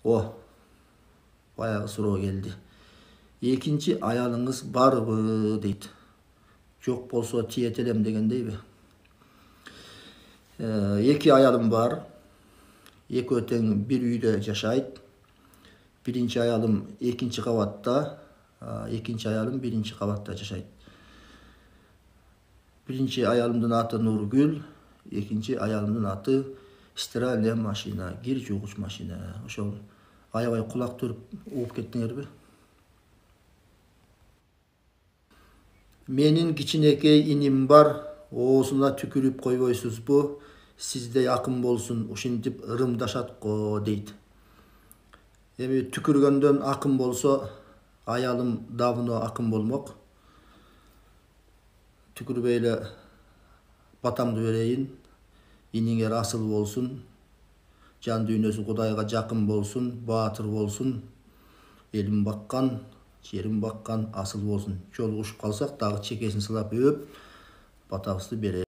O, bayağı suroo geldi. Ekinci ayalınız barбы deydi. Yok bolsa tiyetelem degендей be. Eki ayalım var. Eki öteң bir үйde жашайт. Birinci ayalım ikinci kavatta, ikinci ayalım birinci kavatta жашайт. Birinci ayalımdın atı Nurgül, ikinci ayalımdın atı стиральная машина, кир жуугуч машина. Ошол аябай кулак түрүп угуп кеттиңерби? Menin кичинекей inim бар, оосуна түкүрүп койбойсузбу? Sizde yakın bolsun, ушинтип ырымдашат го дейт. Эми түкүргөндөн акын болсо, аялым давно акын болмок. Түкүрбөйлө батамды берейин, иниңер асыл болсун, жан дүйнөсү Кудайга жакын болсун, баатыр болсун, элин баккан, жерин баккан асыл болсун. Жолугушуп калсак дагы чекесин сылап өп, батабызды берейин.